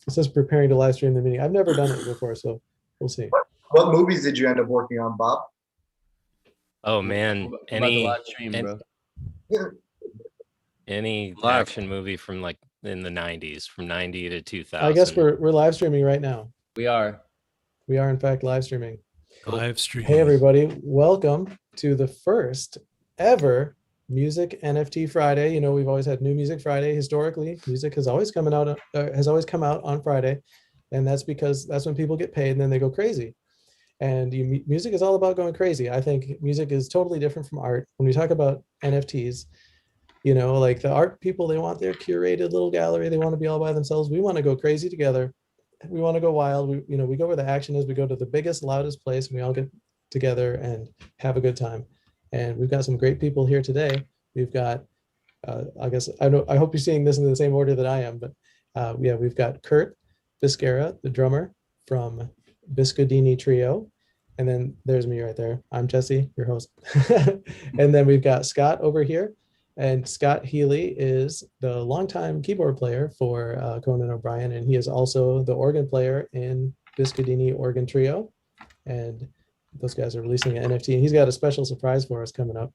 It says preparing to live stream the meeting. I've never done it before, so we'll see. What movies did you end up working on, Bob? Oh man, We're about to live stream, bro. Any Live. action movie from like in the 90s, from 90 to 2000. I guess we're live streaming right now. We are. We are in fact live streaming. Cool. Live stream. Hey everybody, welcome to the first ever Music NFT Friday. You know, we've always had New Music Friday. Historically, music has always come out on Friday, and that's because that's when people get paid and then they go crazy. And music is all about going crazy. I think music is totally different from art. When we talk about NFTs, you know, like the art people, they want their curated little gallery. They want to be all by themselves. We want to go crazy together. We want to go wild. We go where the action is. We go to the biggest, loudest place, and we all get together and have a good time. And we've got some great people here today. We've got, I hope you're seeing this in the same order that I am, but yeah, we've got Kurt Biscara, the drummer from Biscodini Trio. And then there's me right there. I'm Jesse, your host. And then we've got Scott over here. And Scott Healy is the longtime keyboard player for Conan O'Brien, and he is also the organ player in Biscodini Organ Trio. And those guys are releasing an NFT, and he's got a special surprise for us coming up.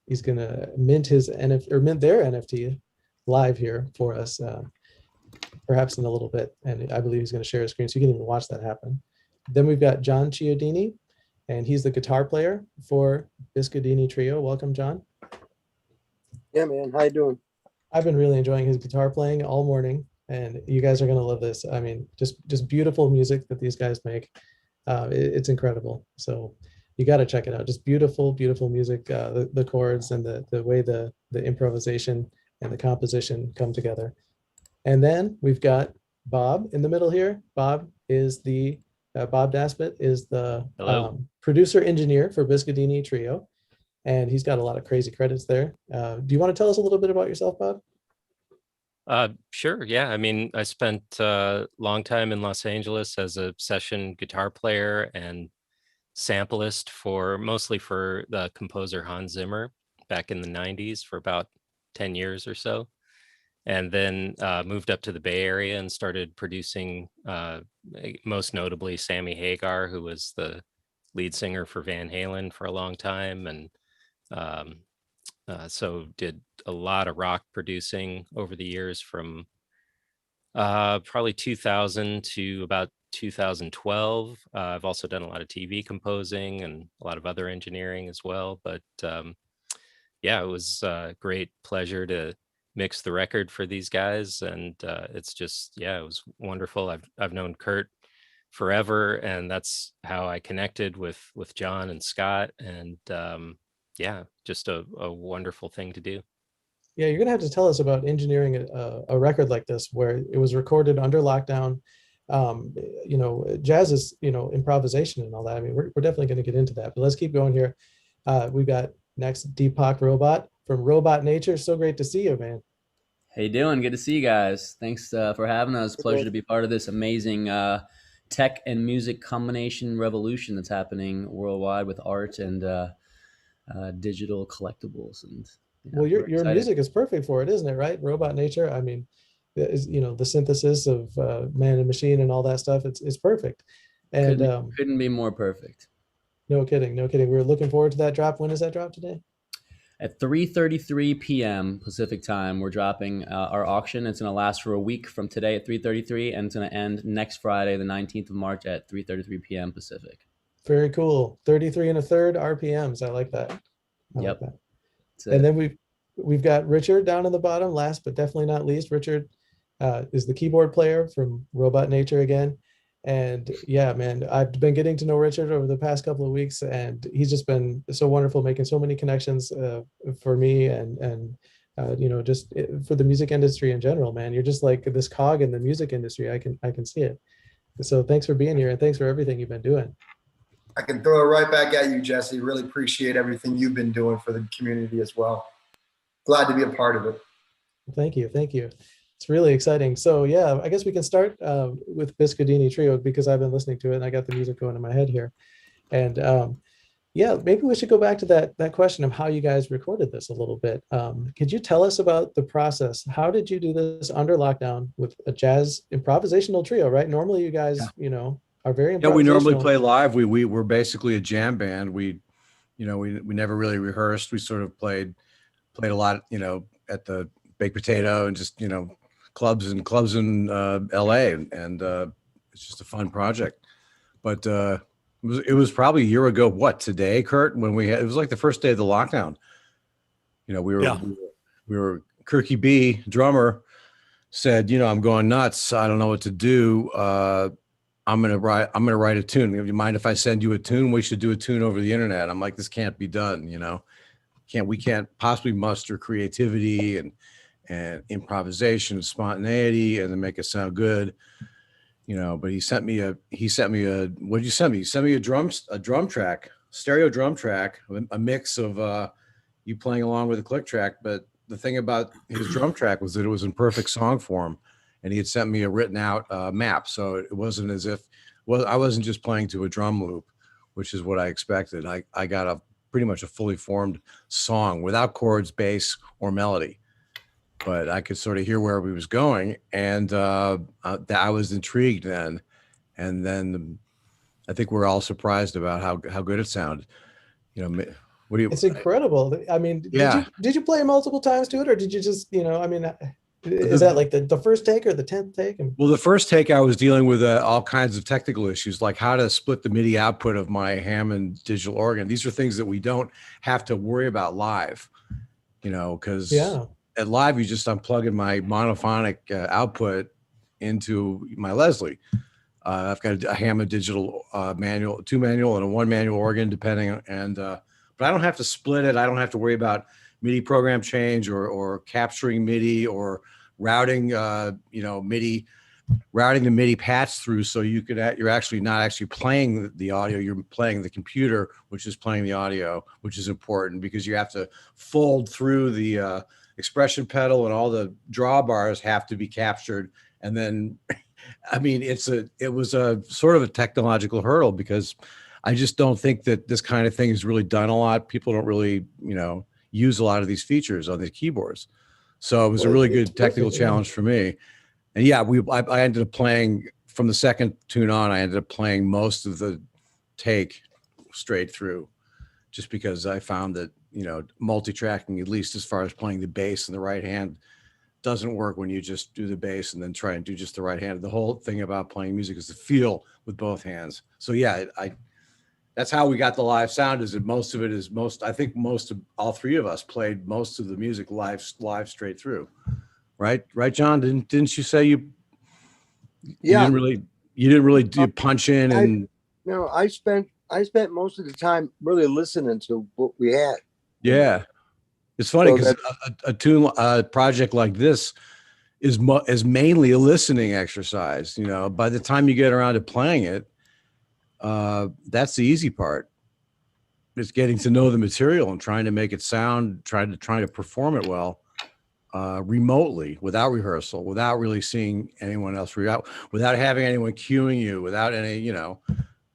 He's gonna mint his NFT or mint their NFT live here for us, perhaps in a little bit. And I believe he's going to share his screen, so you can even watch that happen. Then we've got John Chiodini, and he's the guitar player for Biscodini Trio. Welcome, John. Yeah, man. How you doing? I've been really enjoying his guitar playing all morning, and you guys are going to love this. I mean, just beautiful music that these guys make. It's incredible. So you got to check it out. Just beautiful, beautiful music. The chords and the way the improvisation and the composition come together. And then we've got Bob in the middle here. Bob is Bob Daspit is the producer engineer for Biscodini Trio. And he's got a lot of crazy credits there. Do you want to tell us a little bit about yourself, Bob? Sure. Yeah. I mean, I spent a long time in Los Angeles as a session guitar player and samplist mostly for the composer Hans Zimmer back in the 90s for about 10 years or so. And then moved up to the Bay Area and started producing, most notably Sammy Hagar, who was the lead singer for Van Halen for a long time. And so did a lot of rock producing over the years from probably 2000 to about 2012. I've also done a lot of TV composing and a lot of other engineering as well. But yeah, it was a great pleasure to mix the record for these guys. And it's just, yeah, it was wonderful. I've known Kurt forever, and that's how I connected with John and Scott. And yeah, just a wonderful thing to do. Yeah, you're gonna have to tell us about engineering a record like this, where it was recorded under lockdown. Jazz is, improvisation and all that. I mean, we're definitely gonna get into that, but let's keep going here. We've got next DPAK Robot from Robot Nature. So great to see you, man. How you doing? Good to see you guys. Thanks for having us. Pleasure to be part of this amazing tech and music combination revolution that's happening worldwide with art and digital collectibles. And well, your music is perfect for it, isn't it? Right? Robot Nature. I mean, the synthesis of man and machine and all that stuff. It's perfect. And couldn't be more perfect. No kidding. We're looking forward to that drop. When is that drop today? At 3:33 p.m. Pacific time, we're dropping our auction. It's going to last for a week from today at 3:33, and it's going to end next Friday, the 19th of March at 3:33 p.m. Pacific. Very cool. 33 1/3 RPMs. I like that. Yep. Like that. And then we've got Richard down in the bottom, last but definitely not least. Richard is the keyboard player from Robot Nature again. And yeah, man, I've been getting to know Richard over the past couple of weeks, and he's just been so wonderful, making so many connections for me and just for the music industry in general, man. You're just like this cog in the music industry. I can see it. So thanks for being here, and thanks for everything you've been doing. I can throw it right back at you, Jesse. Really appreciate everything you've been doing for the community as well. Glad to be a part of it. Thank you. It's really exciting. So yeah, I guess we can start with Biscodini Trio, because I've been listening to it and I got the music going in my head here. And Yeah, maybe we should go back to that question of how you guys recorded this a little bit. Could you tell us about the process? How did you do this under lockdown with a jazz improvisational trio, right? Normally you guys, are very Yeah, we normally improvisational. play live. We were basically a jam band. We never really rehearsed. We sort of played a lot, at the Baked Potato and just, clubs in LA, and it's just a fun project. But it was probably a year ago. What, today, Kurt? When it was like the first day of the lockdown. We were Kirky B, drummer, said, I'm going nuts. I don't know what to do. I'm gonna write a tune. Do you mind if I send you a tune? We should do a tune over the internet. I'm like, this can't be done. We can't possibly muster creativity and improvisation and spontaneity and then make it sound good. But he sent me a what did you send me? He sent me a drum track, stereo drum track, a mix of you playing along with a click track. But the thing about his drum track was that it was in perfect song form, and he had sent me a written out map. So it wasn't as if, I wasn't just playing to a drum loop, which is what I expected. I got pretty much a fully formed song without chords, bass, or melody. But I could sort of hear where he was going, and I was intrigued then. And then I think we're all surprised about how good it sounded. What do you? It's incredible. I mean, did you play multiple times to it, or did you just, is that like the first take or the 10th take? Well, the first take I was dealing with all kinds of technical issues, like how to split the MIDI output of my Hammond digital organ. These are things that we don't have to worry about live, because at live, I'm plugging my monophonic output into my Leslie. I've got a Hammond digital manual, 2 manual and a 1 manual organ, depending. But I don't have to split it. I don't have to worry about MIDI program change or capturing MIDI or routing, MIDI, routing the MIDI paths through. So you're actually not actually playing the audio. You're playing the computer, which is playing the audio, which is important because you have to fold through the expression pedal, and all the drawbars have to be captured. And then, it was a sort of a technological hurdle because I just don't think that this kind of thing is really done a lot. People don't really, use a lot of these features on the keyboards. So it was a really good technical challenge for me. And I ended up playing from the second tune on. I ended up playing most of the take straight through, just because I found that, multi-tracking, at least as far as playing the bass in the right hand, doesn't work when you just do the bass and then try and do just the right hand. The whole thing about playing music is the feel with both hands. So that's how we got the live sound. Is that I think most of all three of us played most of the music live straight through. Right, John? Didn't you say you didn't really do punch in and? I spent most of the time really listening to what we had. Yeah, it's funny because a project like this is mainly a listening exercise. By the time you get around to playing it, that's the easy part. It's getting to know the material and trying to make it sound, trying to perform it well, remotely, without rehearsal, without really seeing anyone else, without having anyone cueing you, without any,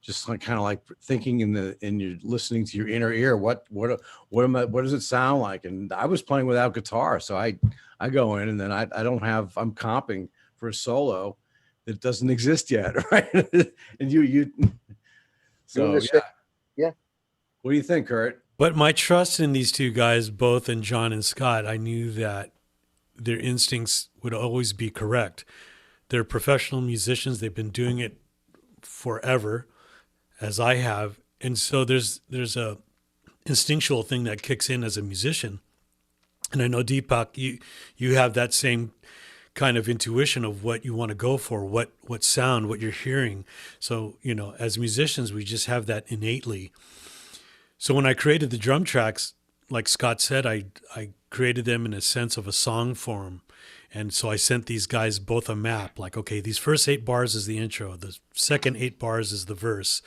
just kind of like thinking in your listening to your inner ear. What does it sound like? And I was playing without guitar, so I go in and then I'm comping for a solo that doesn't exist yet, right? And you. So yeah. What do you think, Kurt? But my trust in these two guys, both in John and Scott, I knew that their instincts would always be correct. They're professional musicians. They've been doing it forever, as I have. And so there's a instinctual thing that kicks in as a musician. And I know, DPAK, you have that same kind of intuition of what you want to go for, what sound, what you're hearing. So, as musicians, we just have that innately. So when I created the drum tracks, like Scott said, I created them in a sense of a song form. And so I sent these guys both a map, like, okay, these first 8 bars is the intro. The second 8 bars is the verse.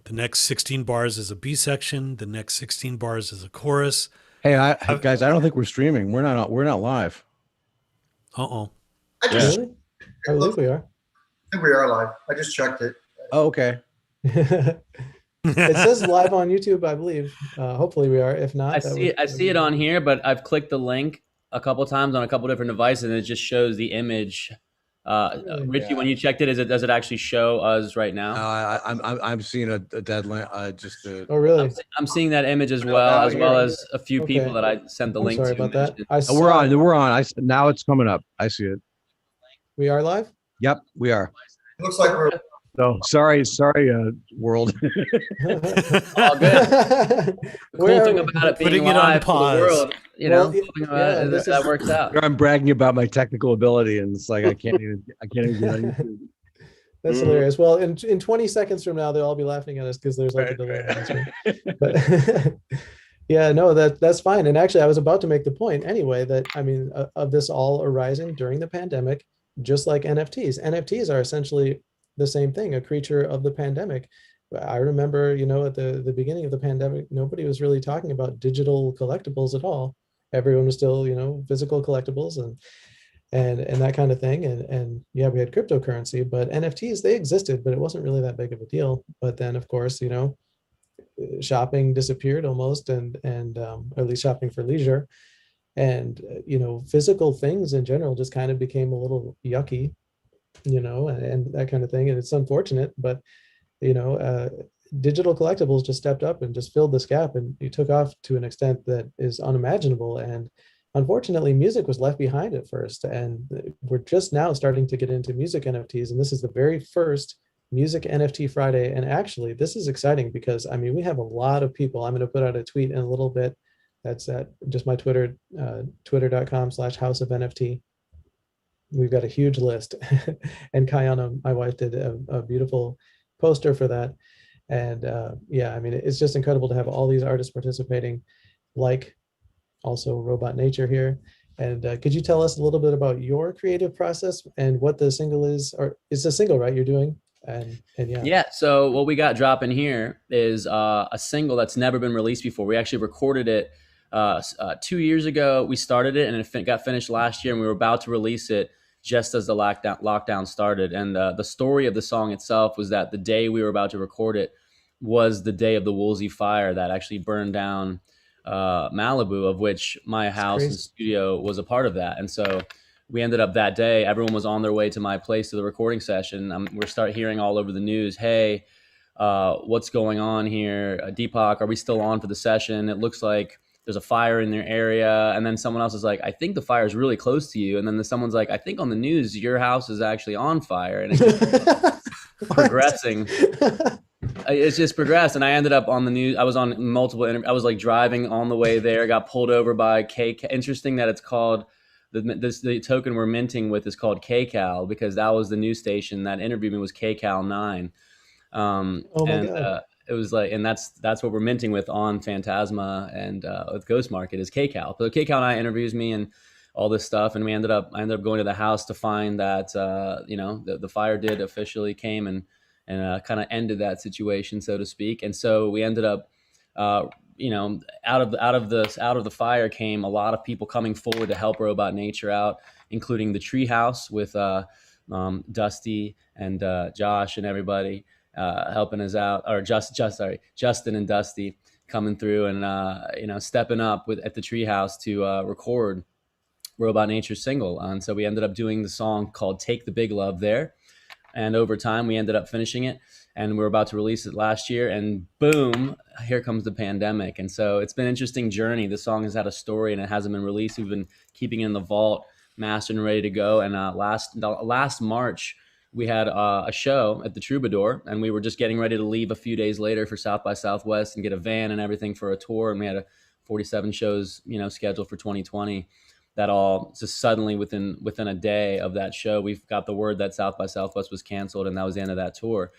The next 16 bars is a B section. The next 16 bars is a chorus. Hey, guys, I don't think we're streaming. We're not live. Uh-oh. Really? I believe we are. I think we are live. I just checked it. Oh, okay. It says live on YouTube, I believe. Hopefully we are. If not, I see it on here, but I've clicked the link a couple times on a couple different devices, and it just shows the image. Richie, when you checked it, does it actually show us right now? I'm seeing a dead link. Oh, really? I'm seeing that image as well, as a few people that I sent the link sorry to. about that. We're on. We're on. Now it's coming up. I see it. We are live? Yep, we are. Looks like we're. So sorry, world. All good. The cool thing about it being putting it live on pause. for the world, you know, that works out. I'm bragging about my technical ability, and it's like I can't even get on YouTube. That's hilarious. Well, in 20 seconds from now, they'll all be laughing at us because there's like a delay. But yeah, no, that's fine. And actually, I was about to make the point anyway that, I mean, of this all arising during the pandemic, just like NFTs. NFTs are essentially the same thing, a creature of the pandemic. I remember, you know, at the beginning of the pandemic, nobody was really talking about digital collectibles at all. Everyone was still, you know, physical collectibles and that kind of thing. And yeah, we had cryptocurrency, but NFTs, they existed, but it wasn't really that big of a deal. But then, of course, you know, shopping disappeared almost, and or at least shopping for leisure. And, you know, physical things in general just kind of became a little yucky, you know, and that kind of thing. And it's unfortunate, but, you know, digital collectibles just stepped up and just filled this gap, and you took off to an extent that is unimaginable. And unfortunately, music was left behind at first. And we're just now starting to get into music NFTs. And this is the very first Music NFT Friday. And actually, this is exciting because, I mean, we have a lot of people. I'm going to put out a tweet in a little bit. That's at just my Twitter, twitter.com/house of NFT. We've got a huge list. And Kayana, my wife, did a beautiful poster for that. And yeah, I mean, it's just incredible to have all these artists participating, like also Robot Nature here. And could you tell us a little bit about your creative process and what the single is, or it's a single, right, you're doing? And yeah. So what we got dropping here is a single that's never been released before. We actually recorded it 2 years ago. We started it and it got finished last year, and we were about to release it just as the lockdown started. And the story of the song itself was that the day we were about to record it was the day of the Woolsey fire that actually burned down Malibu, of which my house and studio was a part of that. And so we ended up that day, everyone was on their way to my place to the recording session. We're start hearing all over the news, hey, what's going on here? DPAK, are we still on for the session? It looks like there's a fire in their area. And then someone else is like, I think the fire is really close to you. And then someone's like, I think on the news, your house is actually on fire. And it's just progressing. It's just progressed. And I ended up on the news. I was on multiple interviews. I was like driving on the way there, got pulled over by Interesting that it's called, the token we're minting with is called KCAL, because that was the news station that interviewed me was KCAL 9. Oh my God. It was like, and that's what we're minting with on Phantasma and with Ghost Market is KCAL. So KCAL 9 interviews me and all this stuff, and I ended up going to the house to find that you know, the fire did officially came and kind of ended that situation, so to speak. And so we ended up you know, out of the fire came a lot of people coming forward to help Robot Nature out, including the Treehouse with Dusty and Josh and everybody helping us out, or Justin and Dusty coming through and you know, stepping up at the Treehouse to record Robot Nature's single. And so we ended up doing the song called "Take the Big Love" there. And over time, we ended up finishing it, and we were about to release it last year, and boom, here comes the pandemic. And so it's been an interesting journey. The song has had a story, and it hasn't been released. We've been keeping it in the vault, mastered and ready to go. And last March, we had a show at the Troubadour, and we were just getting ready to leave a few days later for South by Southwest and get a van and everything for a tour. And we had 47 shows, you know, scheduled for 2020. That all just suddenly within a day of that show, we've got the word that South by Southwest was canceled, and that was the end of that tour.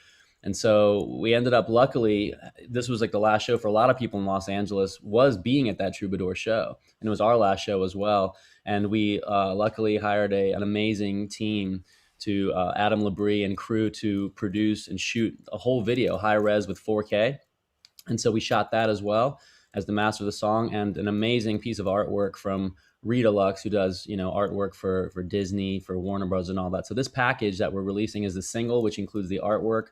And so we ended up, luckily, this was like the last show for a lot of people in Los Angeles, was being at that Troubadour show. And it was our last show as well. And we luckily hired an amazing team to Adam Labrie and crew to produce and shoot a whole video, high res with 4K. And so we shot that as well as the master of the song, and an amazing piece of artwork from Rita Lux, who does, you know, artwork for Disney, for Warner Bros. And all that. So this package that we're releasing is the single, which includes the artwork,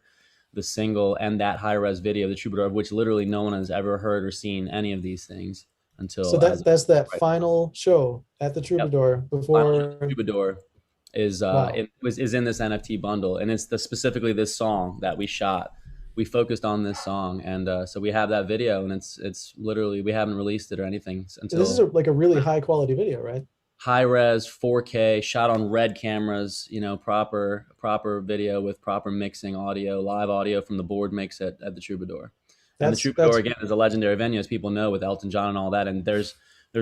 the single and that high-res video, the Troubadour, of which literally no one has ever heard or seen any of these things until. So that's that right final show at the Troubadour before. Troubadour is Wow. is in this NFT bundle, and it's specifically this song that we shot. We focused on this song, and so we have that video, and it's literally, we haven't released it or anything until. This is like a really high quality video, right? High res 4K, shot on red cameras, you know, proper video with proper mixing, audio, live audio from the board mix at the Troubadour. And the Troubadour, again, is a legendary venue, as people know, with Elton John and all that. And there's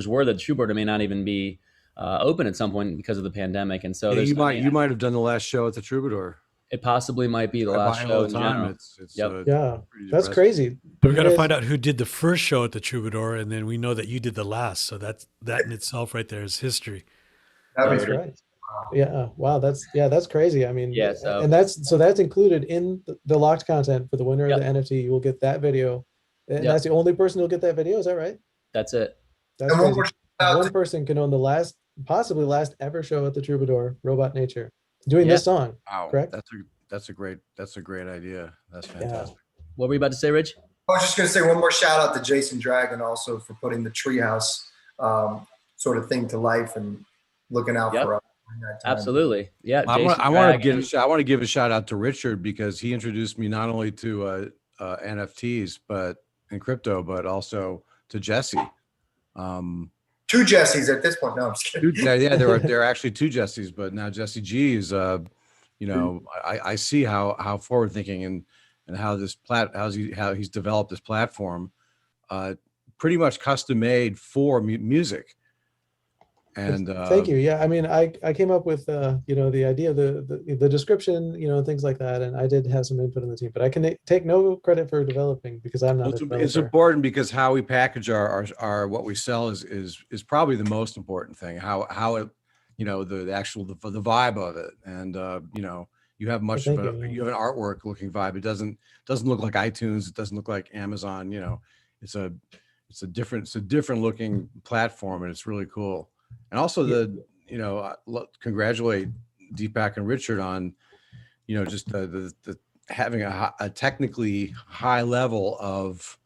word that the Troubadour may not even be open at some point because of the pandemic. And so you might have done the last show at the Troubadour. It possibly might be the last show in general. Yeah, that's crazy. But we got to find out who did the first show at the Troubadour, and then we know that you did the last. So that in itself right there is history. That's right. Yeah. Wow. That's crazy. I mean, yeah. So, and that's included in the locked content for the winner of the NFT. You will get that video, and that's the only person who'll get that video. Is that right? That's it. That's crazy. One person can own the possibly last ever show at the Troubadour, Robot Nature, doing this song. Wow. Correct. That's a great idea. That's fantastic. What were you about to say, Rich? I was just going to say one more shout out to Jason Dragon also for putting the treehouse sort of thing to life and looking out for us. Absolutely. Yeah. I want to give a shout out to Richard, because he introduced me not only to NFTs and crypto, but also to Jesse. Two Jessies at this point. No, I'm just kidding. Yeah, there are actually two Jessies, but now Jesse G is you know, I see how forward thinking and how he's developed this platform, pretty much custom made for music. And thank you. Yeah, I mean, I came up with you know, the idea, the description, you know, things like that, and I did have some input in the team, but I can take no credit for developing because I'm not. It's important because how we package our what we sell is probably the most important thing. How it, you know, the actual the vibe of it, and you know, you have much of you have an artwork looking vibe. It doesn't look like iTunes. It doesn't look like Amazon. You know, it's a different looking platform, and it's really cool. And also you know, congratulate DPAK and Richard on, you know, just the having a technically high level of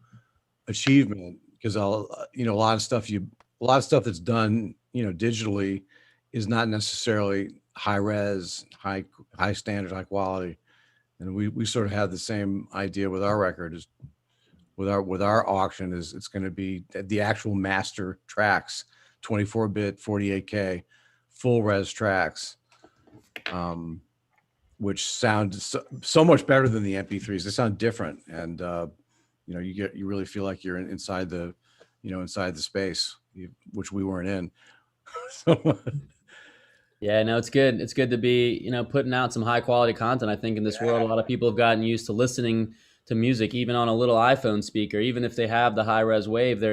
achievement, because you know, a lot of stuff that's done, you know, digitally is not necessarily high res, high standard, high quality. And we sort of have the same idea with our record, is with our auction, is it's going to be the actual master tracks, 24-bit, 48K, full res tracks, which sound so much better than the MP3s. They sound different, and you know, you really feel like you're inside the space, which we weren't in. So, yeah, no, it's good. It's good to be, you know, putting out some high quality content. I think in this world, a lot of people have gotten used to listening to music, even on a little iPhone speaker, even if they have the high res wave.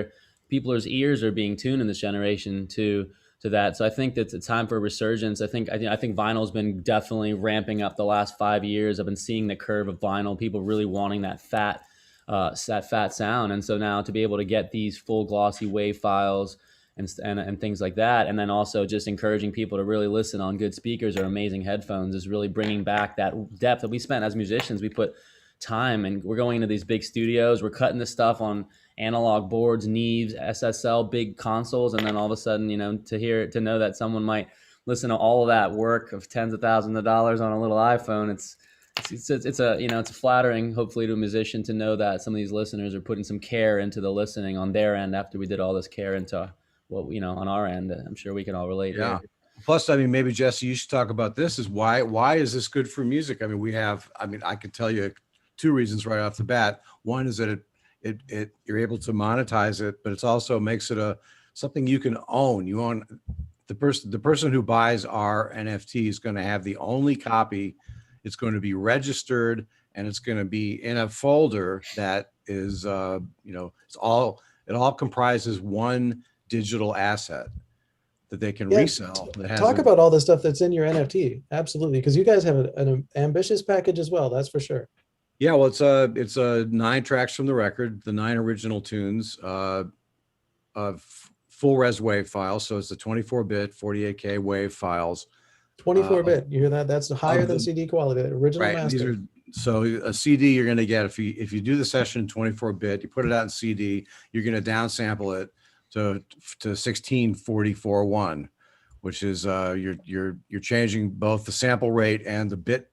People's ears are being tuned in this generation to that. So I think that it's time for a resurgence. I think vinyl's been definitely ramping up the last 5 years. I've been seeing the curve of vinyl, people really wanting that fat sound. And so now to be able to get these full glossy wave files and things like that, and then also just encouraging people to really listen on good speakers or amazing headphones, is really bringing back that depth that we spent as musicians. We put time, and we're going into these big studios, we're cutting this stuff on analog boards, Neves, SSL, big consoles, and then all of a sudden, you know, to know that someone might listen to all of that work of tens of thousands of dollars on a little iPhone, it's flattering, hopefully, to a musician to know that some of these listeners are putting some care into the listening on their end after we did all this care into what, you know, on our end. I'm sure we can all relate. Yeah. Here. Plus, I mean, maybe Jesse, you should talk about this. Is why is this good for music? I mean, I could tell you two reasons right off the bat. One is that you're able to monetize it, but it also makes it something you can own. You own the person who buys our NFT is going to have the only copy. It's going to be registered, and it's going to be in a folder that is, you know, it all comprises one digital asset that they can resell. Talk about all the stuff that's in your NFT. Absolutely. Because you guys have an ambitious package as well. That's for sure. Yeah, well, it's 9 tracks from the record, the 9 original tunes, of full res wave files. So it's the 24-bit, 48K wave files. 24-bit. You hear that? That's higher than CD quality. The original master. So a CD you're going to get, if you do the session 24-bit, you put it out in CD, you're going to downsample it to 1644.1, which is you're changing both the sample rate and the bit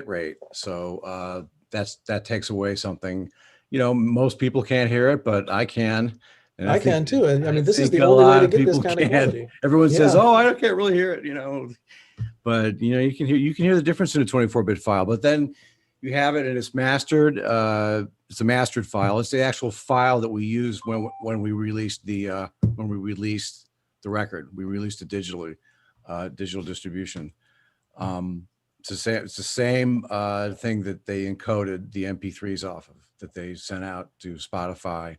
rate. So that takes away something. Most people can't hear it, but I can. And I can too. And I mean, this is think the a only way lot to of get this people kind of can. quality. Everyone says, Yeah. "Oh, I can't really hear it," but you can hear the difference in a 24-bit file. But then you have it and it's mastered. It's a mastered file. It's the actual file that we use when we released the record. We released it digitally, digital distribution. It's the same thing that they encoded the MP3s off of, that they sent out to Spotify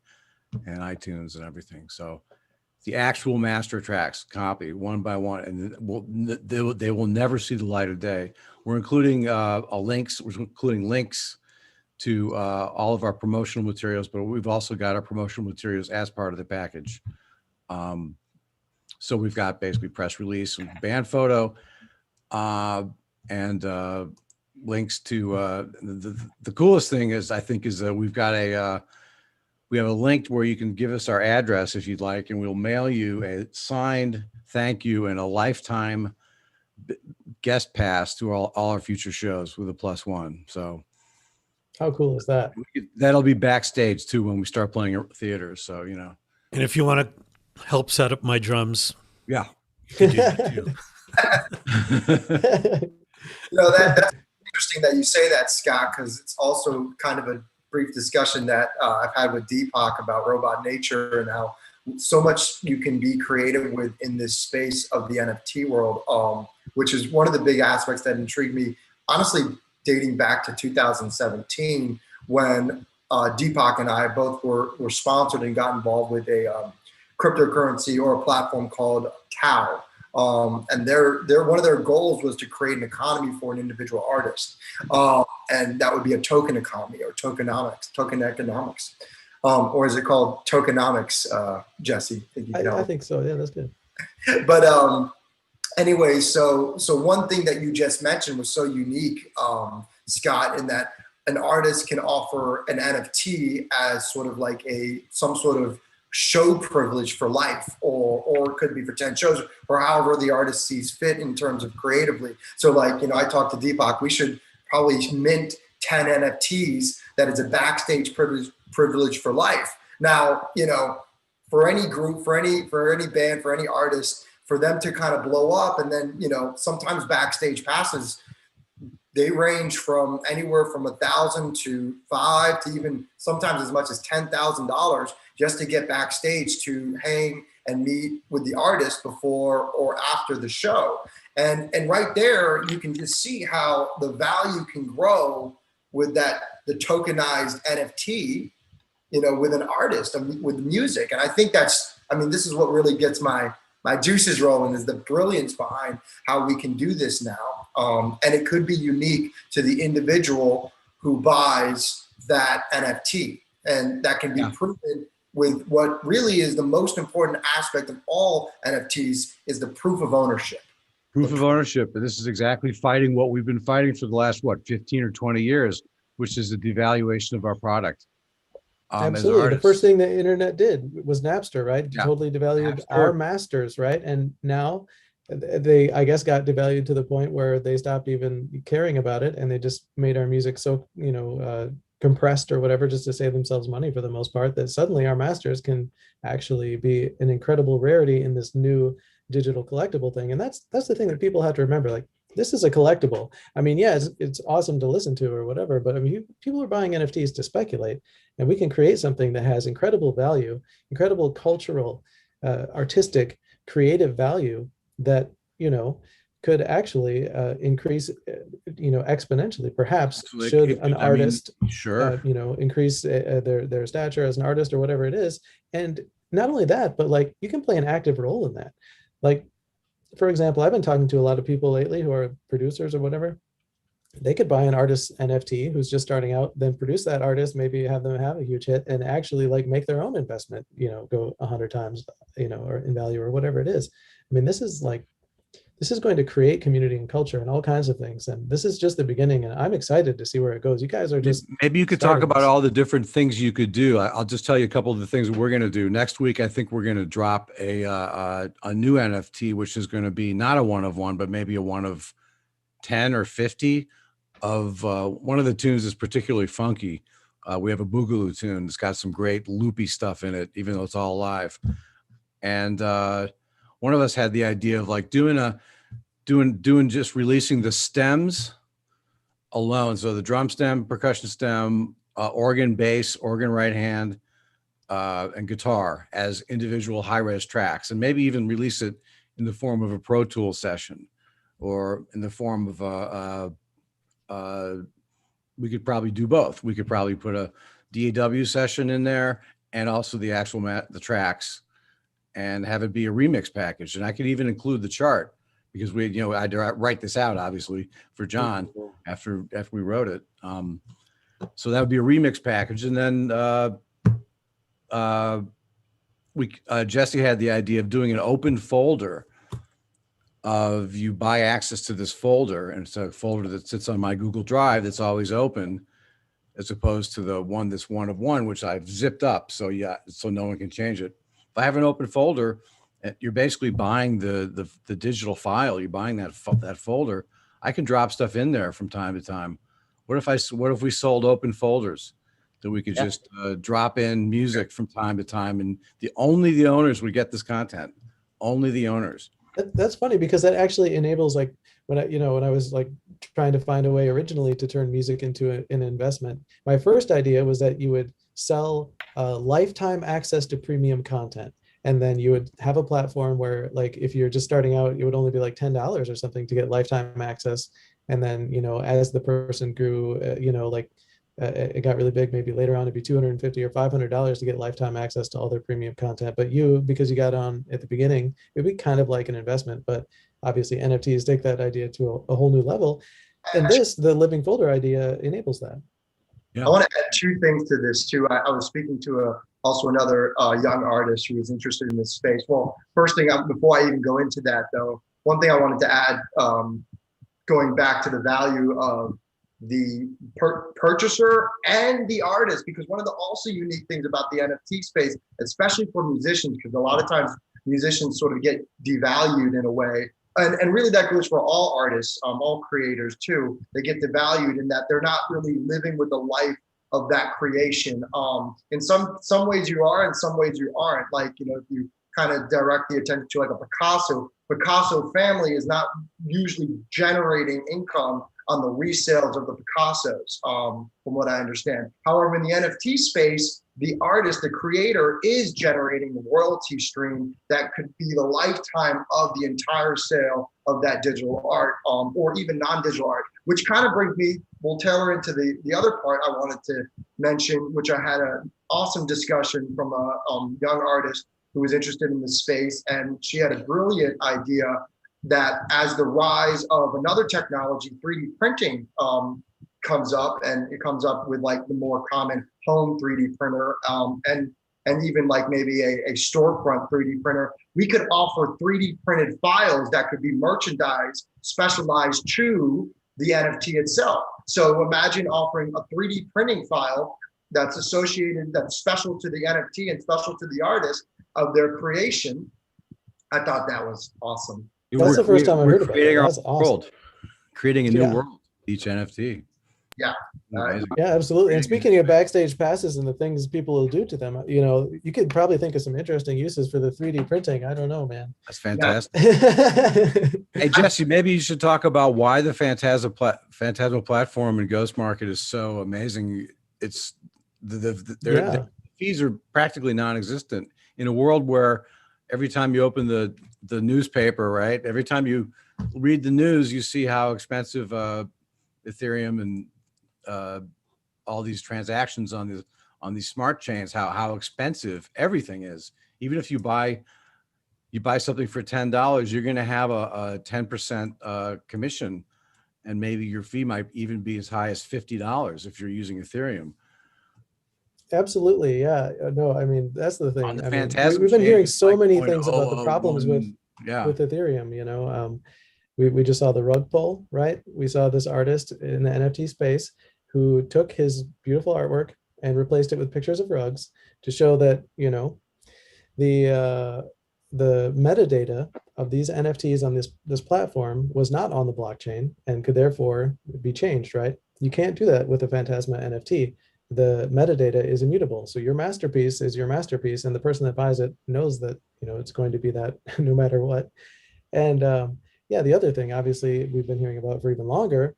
and iTunes and everything. So the actual master tracks copy one by one, and they will never see the light of day. We're including links to all of our promotional materials, but we've also got our promotional materials as part of the package. So we've got basically press release, band photo, and links to the coolest thing is, I think, is that we have a link where you can give us our address if you'd like, and we'll mail you a signed thank you and a lifetime guest pass to all our future shows with a +1. So how cool is that? That'll be backstage too when we start playing at theaters. So, And if you want to help set up my drums, yeah, you can do that too. That's interesting that you say that, Scott, because it's also kind of a brief discussion that I've had with DPAK about robot nature and how so much you can be creative with in this space of the NFT world, which is one of the big aspects that intrigued me, honestly, dating back to 2017 when DPAK and I both were sponsored and got involved with a cryptocurrency or a platform called Tau. And one of their goals was to create an economy for an individual artist. And that would be a token economy or token economics. Or is it called tokenomics, Jesse? I think so. Yeah, that's good. But anyway, so one thing that you just mentioned was so unique, Scott, in that an artist can offer an NFT as sort of like some sort of show privilege for life, or it could be for 10 shows, or however the artist sees fit in terms of creatively. So like, I talked to DPAK, we should probably mint 10 NFTs that is a backstage privilege for life. Now, for any group, for any band, for any artist, for them to kind of blow up, and then, sometimes backstage passes, they range from anywhere from $1,000 to $5,000 to even sometimes as much as $10,000 just to get backstage to hang and meet with the artist before or after the show. And right there, you can just see how the value can grow with the tokenized NFT, with an artist and with music. And I think this is what really gets my juices rolling, is the brilliance behind how we can do this now. And it could be unique to the individual who buys that NFT. And that can be proven with what really is the most important aspect of all NFTs, is the proof of ownership. Proof of ownership. And this is exactly fighting what we've been fighting for the last, 15 or 20 years, which is the devaluation of our product. Absolutely. The first thing the internet did was Napster, right? Yeah. Totally devalued our masters, right? And now they, I guess, got devalued to the point where they stopped even caring about it, and they just made our music so, compressed or whatever, just to save themselves money for the most part, that suddenly our masters can actually be an incredible rarity in this new digital collectible thing. And that's the thing that people have to remember. Like, this is a collectible. I mean, yeah, it's awesome to listen to or whatever, but I mean, people are buying NFTs to speculate, and we can create something that has incredible value, incredible cultural, artistic, creative value that, could actually increase, exponentially. Perhaps should an artist, increase their stature as an artist or whatever it is. And not only that, but like, you can play an active role in that. Like, for example, I've been talking to a lot of people lately who are producers or whatever. They could buy an artist NFT who's just starting out, then produce that artist, maybe have them have a huge hit, and actually like make their own investment, go 100 times, or in value or whatever it is. I mean, this this is going to create community and culture and all kinds of things. And this is just the beginning. And I'm excited to see where it goes. You guys are just maybe you could talk about this. all the different things you could do. I'll just tell you a couple of the things that we're going to do next week. I think we're going to drop a new NFT, which is going to be not a one of one, but maybe a one of 10 or 50 of one of the tunes is particularly funky. We have a Boogaloo tune. It's got some great loopy stuff in it, even though it's all live. And one of us had the idea of like doing just releasing the stems alone. So the drum stem, percussion stem, organ, bass, organ, right hand, and guitar as individual high-res tracks, and maybe even release it in the form of a Pro Tool session, or in the form of we could probably do both. We could probably put a DAW session in there and also the actual the tracks, and have it be a remix package. And I could even include the chart, because we, I had to write this out obviously for John after we wrote it. So that would be a remix package. And then Jesse had the idea of doing an open folder of, you buy access to this folder, and it's a folder that sits on my Google Drive that's always open, as opposed to the one that's one of one, which I've zipped up so no one can change it. If I have an open folder, you're basically buying the digital file. You're buying that folder. I can drop stuff in there from time to time. What if we sold open folders that we could just drop in music from time to time, and only the owners would get this content. Only the owners. That's funny, because that actually enables, like, when I was like trying to find a way originally to turn music into an investment, my first idea was that you would sell lifetime access to premium content. And then you would have a platform where, like, if you're just starting out, it would only be like $10 or something to get lifetime access. And then, as the person grew, it got really big, maybe later on it'd be $250 or $500 to get lifetime access to all their premium content. But because you got on at the beginning, it'd be kind of like an investment. But obviously NFTs take that idea to a whole new level. And the living folder idea enables that. Yeah. I want to add two things to this too. I was speaking to also another young artist who was interested in this space. Well, first thing, before I even go into that though, one thing I wanted to add, going back to the value of the purchaser and the artist, because one of the also unique things about the NFT space, especially for musicians, because a lot of times musicians sort of get devalued in a way, and really that goes for all artists, all creators too. They get devalued in that they're not really living with the life of that creation. In some ways you are, in some ways you aren't. Like, if you kind of direct the attention to like a Picasso family is not usually generating income on the resales of the Picassos, from what I understand. However, in the NFT space, the artist, the creator, is generating a royalty stream that could be the lifetime of the entire sale of that digital art, or even non-digital art, which kind of brings me, we'll tailor into the other part I wanted to mention, which I had an awesome discussion from a young artist who was interested in the space. And she had a brilliant idea that as the rise of another technology, 3D printing, comes up, and it comes up with like the more common home 3D printer, and even like maybe a storefront 3D printer, we could offer 3D printed files that could be merchandised, specialized to the NFT itself. So imagine offering a 3D printing file that's associated, that's special to the NFT and special to the artist of their creation. I thought that was awesome. That's the first time I've heard about it. That's awesome. Creating a new world, each NFT. Yeah. Yeah, absolutely. And speaking of backstage passes and the things people will do to them, you could probably think of some interesting uses for the 3D printing. I don't know, man. That's fantastic. Hey, Jesse, maybe you should talk about why the Phantasmal platform and Ghost Market is so amazing. It's the fees are practically non-existent in a world where every time you open the newspaper, right? Every time you read the news, you see how expensive Ethereum and all these transactions on these smart chains, how expensive everything is. Even if you buy something for $10, you're going to have a 10% commission, and maybe your fee might even be as high as $50 if you're using Ethereum. Absolutely, yeah. No, I mean, that's the thing. We've been hearing so many things about the problems with Ethereum, we just saw the rug pull, right? We saw this artist in the NFT space who took his beautiful artwork and replaced it with pictures of rugs to show that, you know, the metadata of these NFTs on this platform was not on the blockchain and could therefore be changed, right? You can't do that with a Phantasma NFT. The metadata is immutable. So your masterpiece is your masterpiece, and the person that buys it knows that, you know, it's going to be that no matter what. And yeah, the other thing, obviously, we've been hearing about for even longer,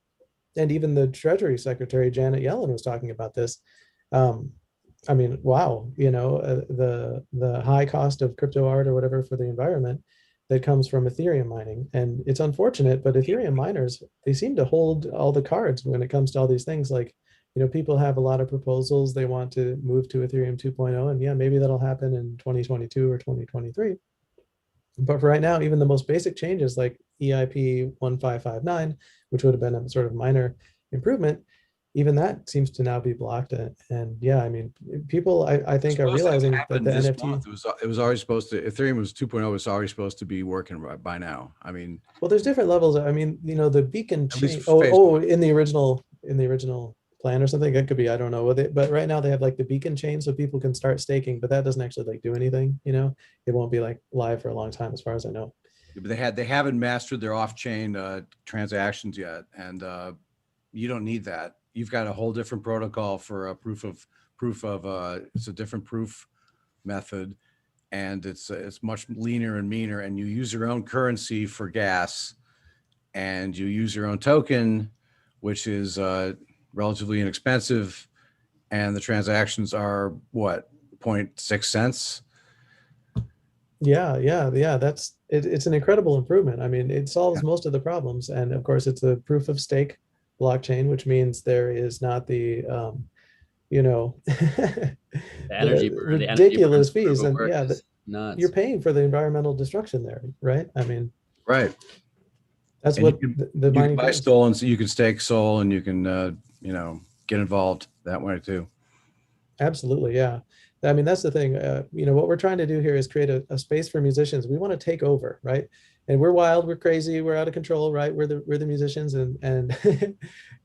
and even the Treasury Secretary Janet Yellen was talking about this. I mean, wow, you know, the high cost of crypto art or whatever for the environment that comes from Ethereum mining. And it's unfortunate, but Ethereum miners, they seem to hold all the cards when it comes to all these things. Like, you know, people have a lot of proposals. They want to move to Ethereum 2.0. And yeah, maybe that'll happen in 2022 or 2023. But for right now, even the most basic changes like EIP 1559, which would have been a sort of minor improvement, even that seems to now be blocked. And yeah, I mean, people, I think, are realizing that the NFT. It was already supposed to, Ethereum was 2.0 was already supposed to be working by now. I mean, well, there's different levels. I mean, you know, the beacon chain, in the original plan or something, that could be, I don't know. But right now they have like the beacon chain so people can start staking, but that doesn't actually like do anything, you know. It won't be like live for a long time as far as I know. But they haven't mastered their off-chain transactions yet, and you don't need that. You've got a whole different protocol for a proof of it's a different proof method, and it's much leaner and meaner, and you use your own currency for gas, and you use your own token, which is relatively inexpensive, and the transactions are what, 0.6 cents. Yeah, that's it's an incredible improvement. I mean, it solves most of the problems, and of course it's a proof of stake blockchain, which means there is not the you know, the energy burn, ridiculous fees, and yeah, nuts. You're paying for the environmental destruction there, right? I mean, right. That's and what the mining. You can buy Sol, and so you can stake Sol, and you can you know, get involved that way too. Absolutely, yeah. I mean, that's the thing. You know, what we're trying to do here is create a space for musicians. We want to take over, right? And we're wild, we're crazy, we're out of control, right? We're the musicians, and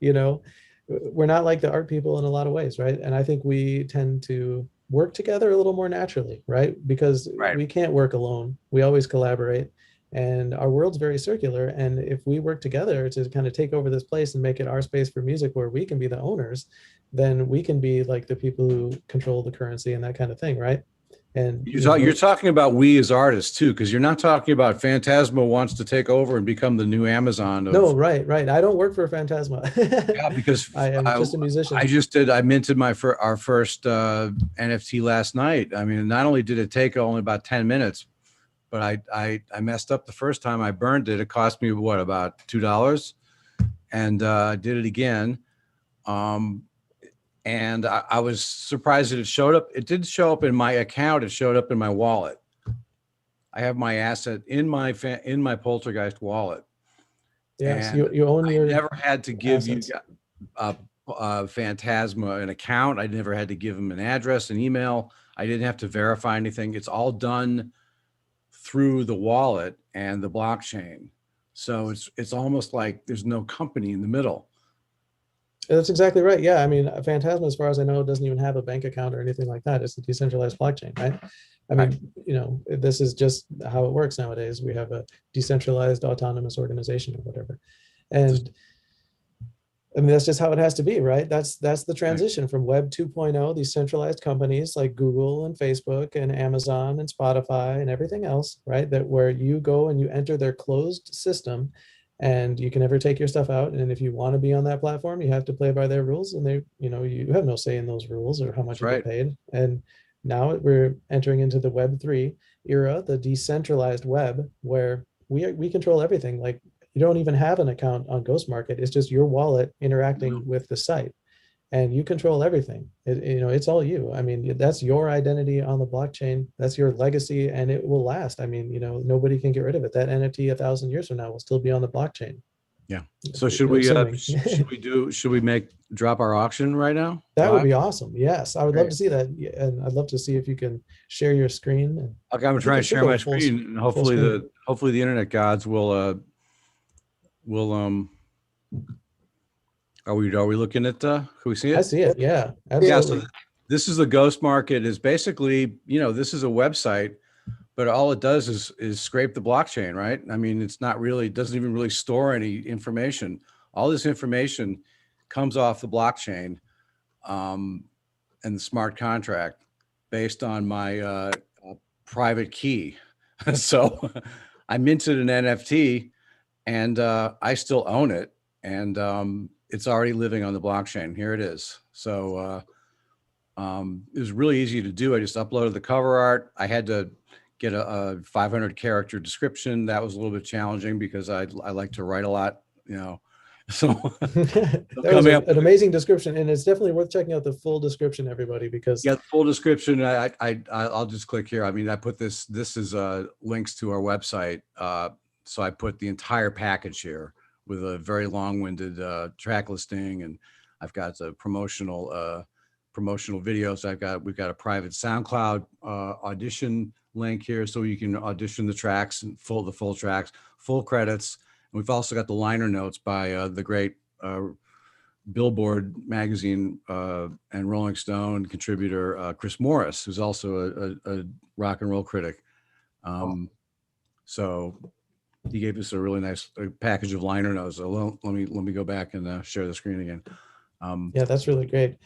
you know, we're not like the art people in a lot of ways, right? And I think we tend to work together a little more naturally, right? Because we can't work alone. We always collaborate, and our world's very circular. And if we work together to kind of take over this place and make it our space for music where we can be the owners, then we can be like the people who control the currency and that kind of thing, right? And you're talking about we as artists too, because you're not talking about Phantasma wants to take over and become the new Amazon. No, right. I don't work for Phantasma. Yeah, because I am just a musician. I minted our first NFT last night. I mean, not only did it take only about 10 minutes, but I messed up the first time I burned it. It cost me what, about $2, and I did it again. And I was surprised that it showed up. It didn't show up in my account. It showed up in my wallet. I have my asset in my Poltergeist wallet. Yes, you own your. I never had to give assets. you Phantasma an account. I never had to give them an address, an email. I didn't have to verify anything. It's all done through the wallet and the blockchain. So it's almost like there's no company in the middle. That's exactly right. Yeah, I mean, Phantasma, as far as I know, doesn't even have a bank account or anything like that. It's a decentralized blockchain, right? I mean, you know, this is just how it works nowadays. We have a decentralized autonomous organization or whatever. And I mean, that's just how it has to be, right? That's the transition from Web 2.0, these centralized companies like Google and Facebook and Amazon and Spotify and everything else, right? That where you go and you enter their closed system, and you can never take your stuff out. And if you want to be on that platform, you have to play by their rules, and they, you know, you have no say in those rules or how much you get paid. And now we're entering into the Web3 era, the decentralized web, where we control everything. Like, you don't even have an account on Ghost Market. It's just your wallet interacting with the site, and you control everything. You know, it's all you. I mean, that's your identity on the blockchain. That's your legacy, and it will last. I mean, you know, nobody can get rid of it. That NFT 1,000 years from now will still be on the blockchain. Yeah. So should we drop our auction right now? That would be awesome. Yes, I would love to see that, and I'd love to see if you can share your screen. Okay, I'm trying to share my screen, and hopefully the internet gods will we'll are we looking at can we see it? I see it. Yeah, Yeah, absolutely. so this is the Ghost Market. Is basically, this is a website, but all it does is scrape the blockchain, right? I mean, it's not really, it doesn't even really store any information. All this information comes off the blockchain and the smart contract based on my private key. So I minted an NFT and I still own it, and it's already living on the blockchain. Here it is. So it was really easy to do. I just uploaded the cover art. I had to get a 500 character description. That was a little bit challenging because I like to write a lot, So that was an amazing description, and it's definitely worth checking out the full description, everybody, because the full description. I'll just click here. I mean, I put this is links to our website. So I put the entire package here with a very long-winded track listing, and I've got the promotional videos. We've got a private SoundCloud audition link here, so you can audition the tracks and the full tracks, full credits. And we've also got the liner notes by the great Billboard magazine and Rolling Stone contributor Chris Morris, who's also a rock and roll critic. So he gave us a really nice package of liner notes. So let me go back and share the screen again. Yeah, that's really great.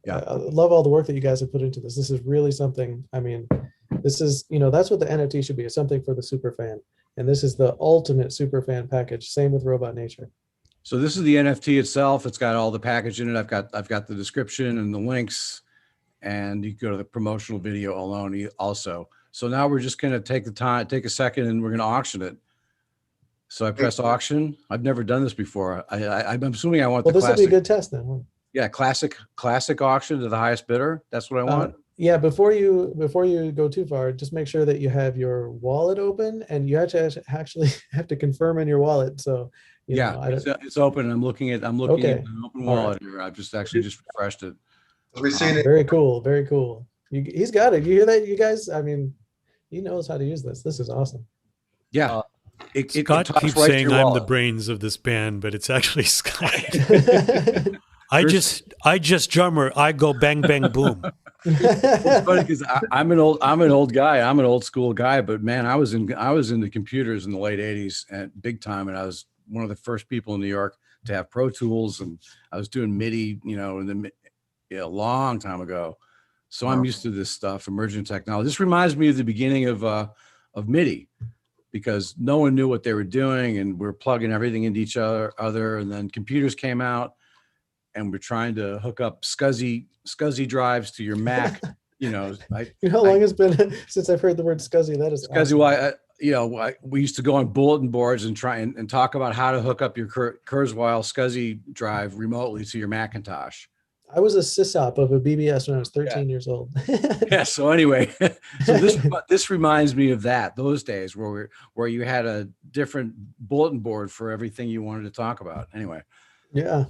Yeah, I love all the work that you guys have put into this. This is really something. I mean, this is, that's what the NFT should be. It's something for the super fan. And this is the ultimate super fan package. Same with Robot Nature. So this is the NFT itself. It's got all the package in it. I've got the description and the links, and you can go to the promotional video alone also. So now we're just going to take a second, and we're going to auction it. So I press auction. I've never done this before. I'm assuming I want the classic. Well, this will be a good test then. Yeah, classic auction to the highest bidder. That's what I want. Yeah, before you go too far, just make sure that you have your wallet open, and you actually have to confirm in your wallet. So it's open. I'm looking at an open wallet here. I've just refreshed it. We've seen it. Very cool. Very cool. He's got it. You hear that, you guys? I mean, he knows how to use this. This is awesome. Yeah. Scott keeps saying I'm the brains of this band, but it's actually Scott. I just drummer. I go bang bang boom. It's funny because I'm an old guy. I'm an old school guy, but man, I was into computers in the late '80s and big time, and I was one of the first people in New York to have Pro Tools, and I was doing MIDI, a long time ago. So I'm used to this stuff, emerging technology. This reminds me of the beginning of MIDI, because no one knew what they were doing, and we're plugging everything into each other, and then computers came out. And we're trying to hook up SCSI drives to your Mac. How long it's been since I've heard the word SCSI? That is SCSI. Awesome. We used to go on bulletin boards and try and talk about how to hook up your Kurzweil SCSI drive remotely to your Macintosh. I was a sysop of a BBS when I was 13 years old. Yeah. So anyway, this reminds me of those days where you had a different bulletin board for everything you wanted to talk about. Anyway. Yeah.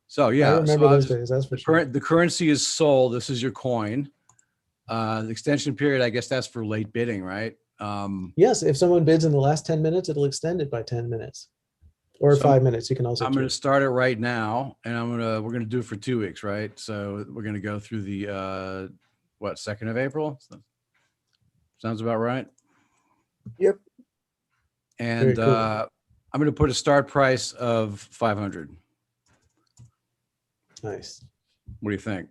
So yeah, I remember those days. That's for sure. The currency is SOL. This is your coin. The extension period, I guess that's for late bidding, right? Yes. If someone bids in the last 10 minutes, it'll extend it by 10 minutes or 5 minutes. You can also. I'm going to start it right now, and we're going to do it for 2 weeks, right? So we're going to go through the 2nd of April. Sounds about right. Yep. And cool. I'm going to put a start price of 500. Nice. What do you think?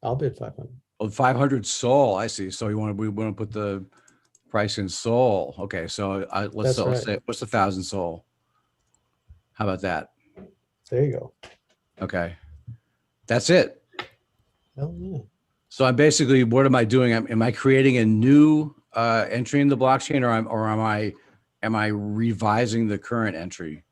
I'll bid 500. Oh, 500 SOL. I see. So we want to put the price in SOL. Okay. So let's say what's 1,000 SOL? How about that? There you go. Okay. That's it. Hell yeah. So I'm basically, what am I doing? Am I creating a new entry in the blockchain, or am I revising the current entry?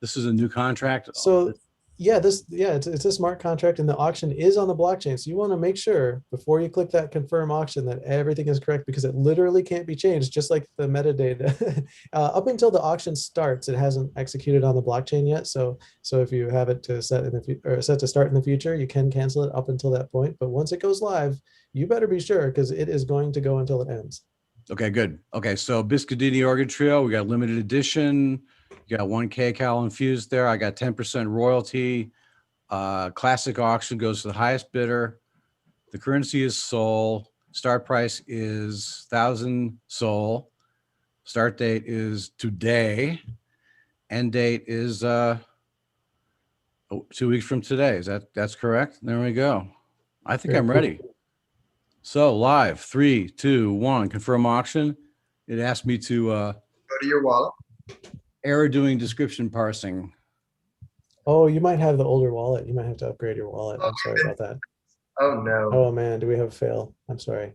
This is a new contract. So it's a smart contract, and the auction is on the blockchain. So you want to make sure before you click that confirm auction that everything is correct, because it literally can't be changed, just like the metadata. Up until the auction starts, it hasn't executed on the blockchain yet. So if you have it to set to start in the future, you can cancel it up until that point. But once it goes live, you better be sure, because it is going to go until it ends. Okay, good. Okay, so Biscodini Organ Trio, we got limited edition. You got 1 kcal infused there. I got 10% royalty. Classic auction goes to the highest bidder. The currency is Sol. Start price is 1,000 Sol. Start date is today. End date is 2 weeks from today. That's correct? There we go. I think I'm ready. So live, 3, 2, 1, confirm auction. It asked me to Go to your wallet. error doing description parsing. Oh, you might have the older wallet. You might have to upgrade your wallet. I'm sorry about that. Oh no. Oh man, do we have a fail? I'm sorry.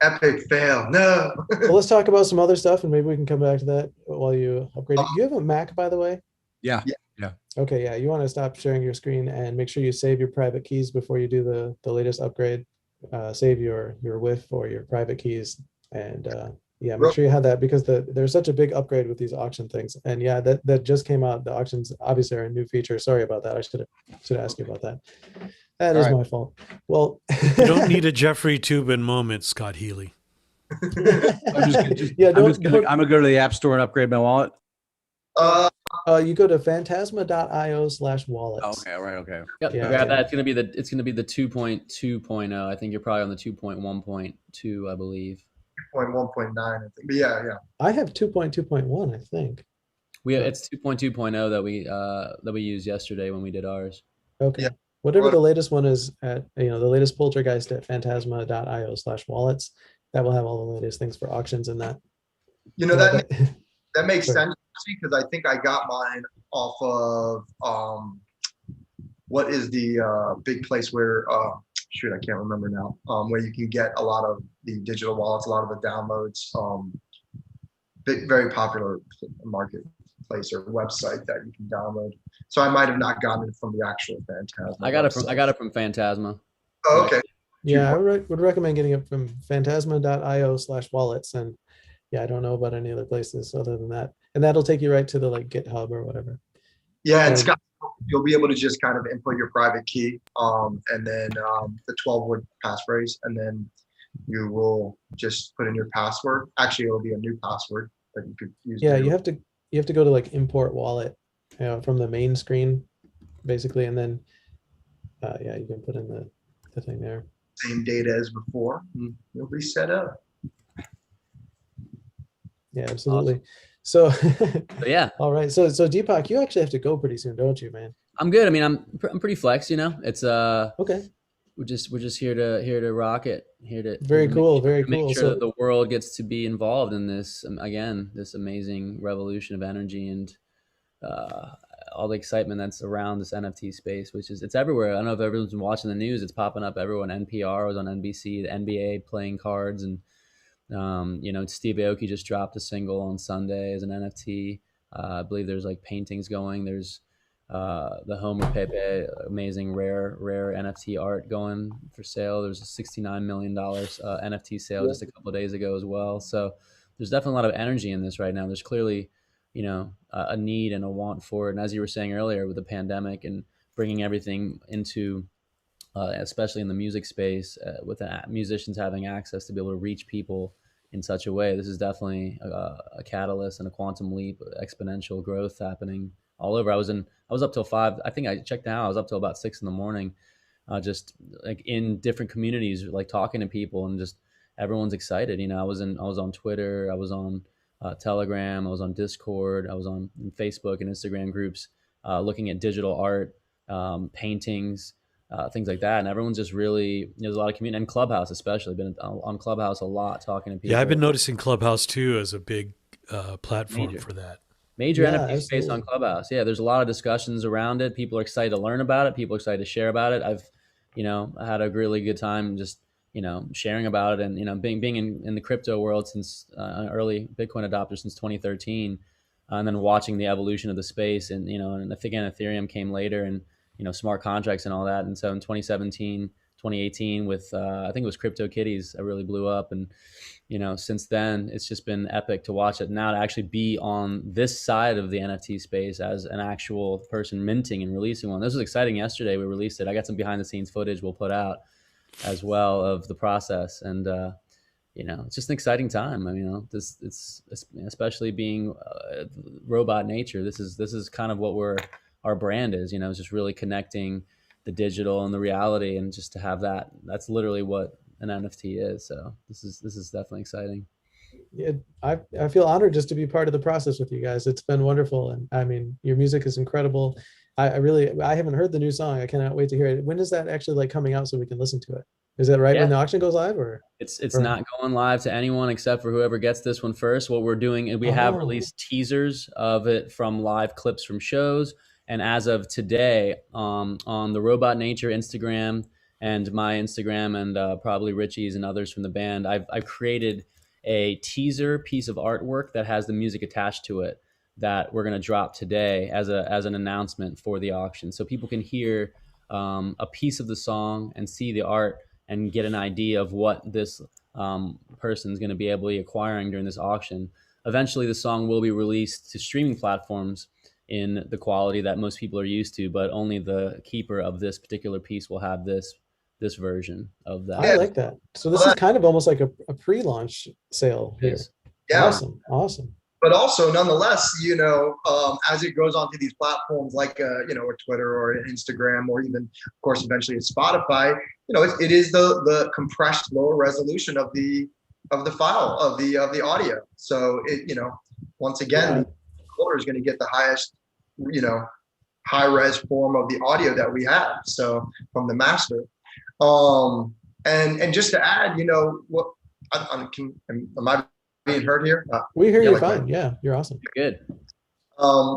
Epic fail. No. Well, let's talk about some other stuff and maybe we can come back to that while you upgrade. Do you have a Mac, by the way? Yeah. Okay, yeah. You want to stop sharing your screen and make sure you save your private keys before you do the latest upgrade. Save your WIF or your private keys. And yeah, make sure you have that because there's such a big upgrade with these auction things. And yeah, that just came out. The auctions obviously are a new feature. Sorry about that. I should ask you about that. That is my fault. Well, you don't need a Jeffrey Toobin moment, Scott Healy. I'm gonna go to the App Store and upgrade my wallet. You go to phantasma.io/wallets. Okay, all right, okay. Yep, Yeah, grab yeah. that. It's gonna be the 2.2.0. I think you're probably on the 2.1.2, I believe. 1.1.9, I think. But yeah. I have 2.2.1, I think. It's 2.2.0 that we used yesterday when we did ours. Okay. Yeah. Whatever the latest one is at, the latest poltergeist at phantasma.io/wallets, that will have all the latest things for auctions in that. That makes sense because I think I got mine off of what is the big place where shoot, I can't remember now, where you can get a lot of the digital wallets, a lot of the downloads, very popular marketplace or website that you can download. So I might have not gotten it from the actual Phantasma. I got it from Phantasma. Oh, okay. Yeah, I would recommend getting it from phantasma.io/wallets. And yeah, I don't know about any other places other than that. And that'll take you right to the GitHub or whatever. Yeah, and Scott, you'll be able to just kind of input your private key, and then the 12-word passphrase, and then you will just put in your password. Actually, it'll be a new password that you could use. Yeah, you have to go to import wallet from the main screen, basically, and then yeah, you can put in the thing there. Same data as before. You'll be set up. Yeah, absolutely. Awesome. So yeah. All right. So DPAK, you actually have to go pretty soon, don't you, man? I'm good. I mean, I'm pretty flex. It's okay. We're just here to rock it. Very cool. Make sure that the world gets to be involved in this again, this amazing revolution of energy and all the excitement that's around this NFT space, which is it's everywhere. I don't know if everyone's been watching the news. It's popping up everywhere. NPR was on NBC. The NBA playing cards and. Steve Aoki just dropped a single on Sunday as an NFT. I believe there's paintings going. There's the Homer Pepe, amazing rare NFT art going for sale. There's a $69 million NFT sale just a couple of days ago as well. So there's definitely a lot of energy in this right now. There's clearly, a need and a want for it. And as you were saying earlier with the pandemic and bringing everything into especially in the music space, with musicians having access to be able to reach people in such a way. This is definitely a catalyst and a quantum leap, exponential growth happening all over. I was up till 5. I think I checked now. I was up till about 6 a.m, just in different communities, talking to people, and just everyone's excited. I was on Twitter. I was on Telegram. I was on Discord. I was on Facebook and Instagram groups, looking at digital art, paintings, things like that. And everyone's just really, there's a lot of community, and Clubhouse especially, been on Clubhouse a lot, talking to people. Yeah, I've been noticing Clubhouse too as a big platform for that. Major NFT space on Clubhouse. Yeah, there's a lot of discussions around it. People are excited to learn about it. People are excited to share about it. I've, I had a really good time just, sharing about it, and, being in the crypto world since early Bitcoin adopter since 2013, and then watching the evolution of the space. And, and again, Ethereum came later, and, smart contracts and all that. And so in 2017, 2018 with, I think it was CryptoKitties, that really blew up. And, since then it's just been epic to watch it now, to actually be on this side of the NFT space as an actual person minting and releasing one. This was exciting. Yesterday we released it. I got some behind the scenes footage we'll put out as well of the process. And, you know, it's just an exciting time. I mean, you know, it's especially being robot nature. This is kind of what our brand is, you know, it's just really connecting the digital and the reality, and just to have that's literally what an NFT is. So this is definitely exciting. Yeah, I feel honored just to be part of the process with you guys. It's been wonderful, and I mean, your music is incredible. I haven't heard the new song. I cannot wait to hear it. When is that actually like coming out so we can listen to it? Is that right when the auction goes live, or it's not going live to anyone except for whoever gets this one first? What we're doing is we have released teasers of it from live clips from shows, and as of today, on the Robot Nature Instagram and my Instagram and probably Richie's and others from the band, I've created a teaser piece of artwork that has the music attached to it that we're going to drop today as an announcement for the auction, so people can hear a piece of the song and see the art and get an idea of what this person's going to be able to be acquiring during this auction. Eventually, the song will be released to streaming platforms in the quality that most people are used to, but only the keeper of this particular piece will have this version of that. I like that. So this is kind of almost like a pre-launch sale here. Yeah. Awesome. But also, nonetheless, you know, as it goes onto these platforms like, you know, or Twitter or Instagram, or even, of course, eventually it's Spotify, you know, it is the compressed lower resolution of the file of the audio. So it, you know, once again, the recorder is going to get the highest, you know, high res form of the audio that we have. So from the master, and just to add, you know, what am I being heard here? We hear you fine. Yeah, you're awesome. Good.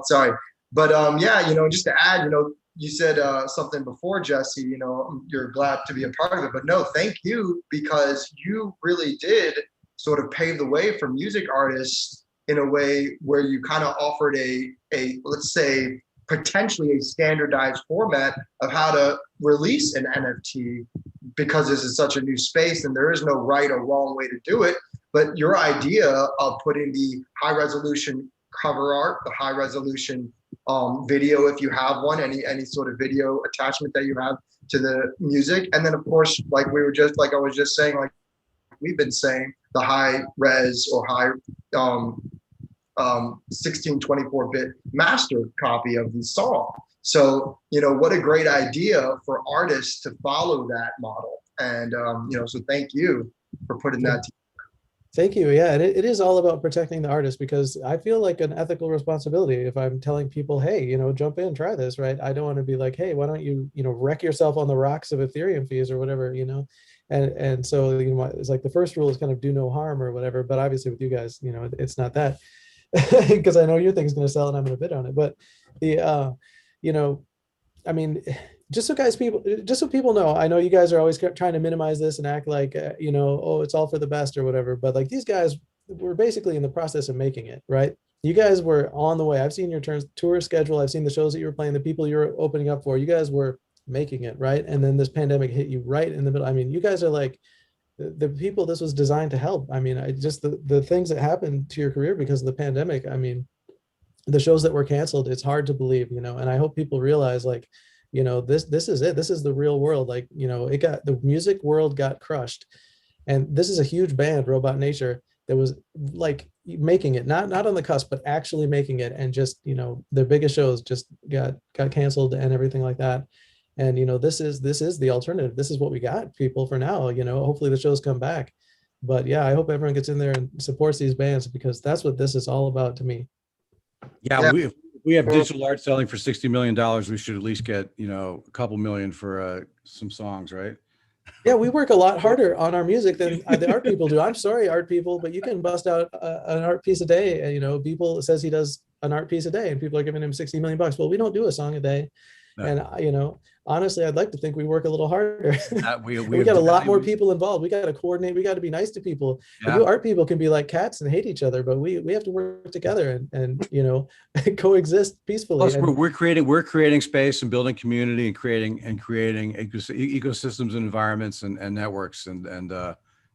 Sorry, but yeah, you know, just to add, you know, you said something before, Jesse. You know, you're glad to be a part of it, but no, thank you, because you really did sort of pave the way for music artists in a way where you kind of offered a let's say potentially a standardized format of how to release an NFT, because this is such a new space and there is no right or wrong way to do it. But your idea of putting the high resolution cover art, the high resolution video, if you have one, any sort of video attachment that you have to the music, and then of course, like I was just saying, like we've been saying, the high res or high 1624-bit master copy of the song. So, you know, what a great idea for artists to follow that model. And, you know, so thank you for putting that together. Thank you. Yeah, and it is all about protecting the artist, because I feel like an ethical responsibility if I'm telling people, hey, you know, jump in, try this, right? I don't want to be like, hey, why don't you, you know, wreck yourself on the rocks of Ethereum fees or whatever, you know? And so, you know, it's like the first rule is kind of do no harm or whatever. But obviously with you guys, you know, it's not that, because I know your thing's going to sell and I'm going to bid on it. But the, you know, I mean, just so people know, I know you guys are always trying to minimize this and act like, you know, oh, it's all for the best or whatever. But like these guys were basically in the process of making it, right? You guys were on the way. I've seen your tour schedule. I've seen the shows that you were playing, the people you were opening up for. You guys were making it, right? And then this pandemic hit you right in the middle. I mean, you guys are like the people this was designed to help. I mean, the things that happened to your career because of the pandemic. I mean, the shows that were canceled, it's hard to believe, you know, and I hope people realize, like, you know, this is it. This is the real world. Like, you know, the music world got crushed. And this is a huge band, Robot Nature, that was like making it, not on the cusp, but actually making it. And just, you know, their biggest shows just got canceled and everything like that. And, you know, this is the alternative. This is what we got, people, for now. You know, hopefully the shows come back. But yeah, I hope everyone gets in there and supports these bands, because that's what this is all about to me. Yeah, we have digital art selling for $60 million. We should at least get, you know, a couple million for some songs, right? Yeah, we work a lot harder on our music than the art people do. I'm sorry, art people, but you can bust out an art piece a day. And, you know, people says he does an art piece a day, and people are giving him $60 million. Well, we don't do a song a day. No. And, you know, honestly, I'd like to think we work a little harder. We got a lot more people involved. We got to coordinate. We got to be nice to people. Yeah. You art people can be like cats and hate each other, but we have to work together and you know, coexist peacefully. Plus, we're creating space and building community and creating ecosystems and environments and networks and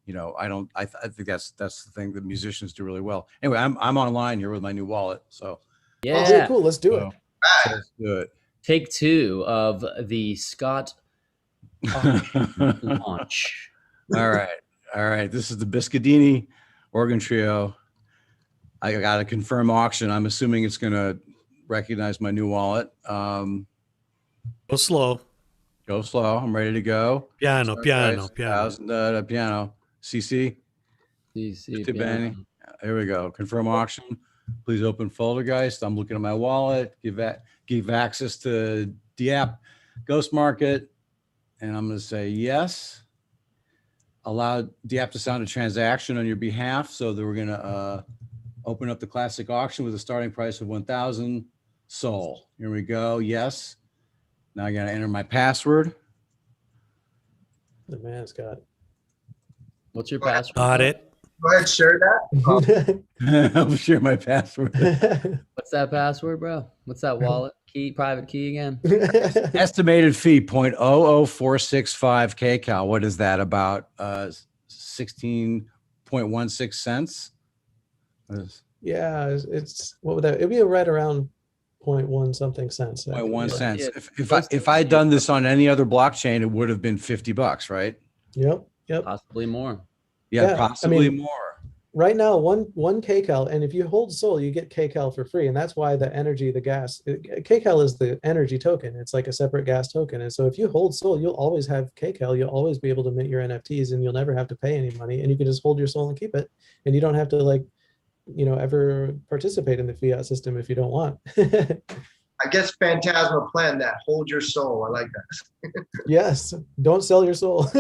you know, I think that's the thing that musicians do really well. Anyway, I'm online here with my new wallet, so yeah, oh, cool. Let's do it. Let's do it. Take 2 of the Scott launch. All All right. This is the Biscodini Organ Trio. I got to confirm auction. I'm assuming it's going to recognize my new wallet. Go slow. Go slow. I'm ready to go. Piano, Sorry, piano, guys. piano. Piano. CC. Piano. Here we go. Confirm auction. Please open Foldergeist. I'm looking at my wallet. Give access to DApp Ghost Market. And I'm going to say yes. Allow DApp to sound a transaction on your behalf. So that we're going to open up the classic auction with a starting price of 1,000 Sol. Here we go. Yes. Now I got to enter my password. The man, Scott. What's your password? Got it. Go ahead, share that. I'll share my password. What's that password, bro? What's that wallet key, private key again? Estimated fee 0.00465 kcal. What is that? About 16.16 cents? Yeah, it's what would that? It'd be right around 0.1 something cents. 0.1 cents. Yeah. If I had done this on any other blockchain, it would have been $50, right? Yep. Possibly more. Yeah, possibly I mean, more. Right now, one kcal, and if you hold Sol, you get kcal for free, and that's why the energy, the gas, kcal is the energy token. It's like a separate gas token, and so if you hold Sol, you'll always have kcal. You'll always be able to mint your NFTs, and you'll never have to pay any money, and you can just hold your Sol and keep it, and you don't have to ever participate in the fiat system if you don't want. I guess Phantasma planned that. Hold your soul. I like that. Yes, don't sell your Sol.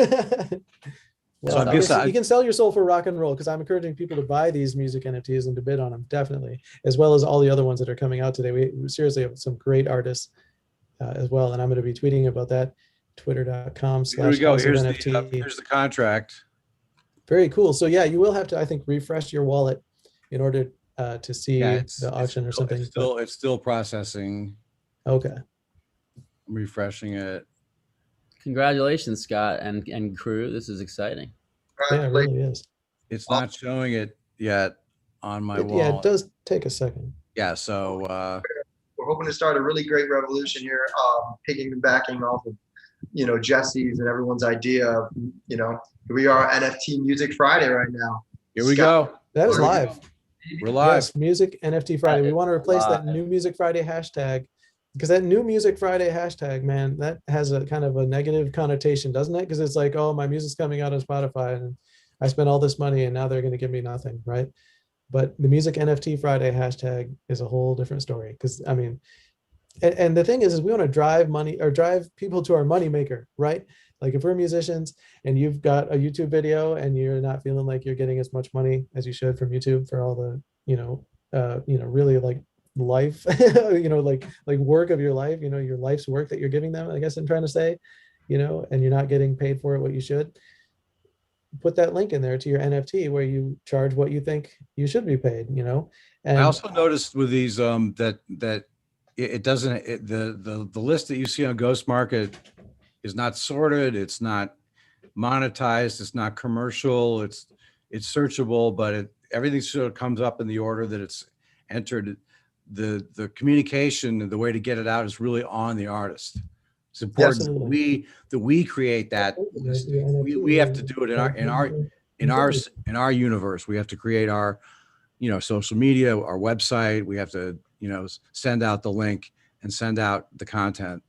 So I guess you can sell your Sol for rock and roll, because I'm encouraging people to buy these music NFTs and to bid on them, definitely, as well as all the other ones that are coming out today. We seriously have some great artists as well, and I'm going to be tweeting about that. Twitter.com/. Here we go. Here's NFT. Here's the contract. Very cool. So yeah, you will have to, I think, refresh your wallet in order to see the auction or something. It's still processing. Okay. I'm refreshing it. Congratulations, Scott and crew. This is exciting. Yeah, it really is. It's not showing it yet on my wallet. Yeah, it does take a second. Yeah, so We're hoping to start a really great revolution here, piggybacking off of, Jesse's and everyone's idea of, here we are, NFT Music Friday right now. here we go. That is live. We're live. Yes, Music NFT Friday. We want to replace that new Music Friday hashtag, because that new Music Friday hashtag, man, that has a kind of a negative connotation, doesn't it? Because it's like, oh, my music's coming out on Spotify and I spent all this money and now they're going to give me nothing, right? But the Music NFT Friday hashtag is a whole different story. Because I mean, and the thing is we want to drive people to our money maker, right? Like if we're musicians and you've got a YouTube video and you're not feeling like you're getting as much money as you should from YouTube for all the, really like life, like work of your life, your life's work that you're giving them, I guess I'm trying to say, and you're not getting paid for it what you should, put that link in there to your NFT where you charge what you think you should be paid, And I also noticed with these that it doesn't the list that you see on Ghost Market is not sorted, it's not monetized, it's not commercial, it's searchable, but everything sort of comes up in the order that it's entered. The communication and the way to get it out is really on the artist. It's important that we create that. We have to do it in our universe. We have to create our, social media, our website. We have to, send out the link and send out the content.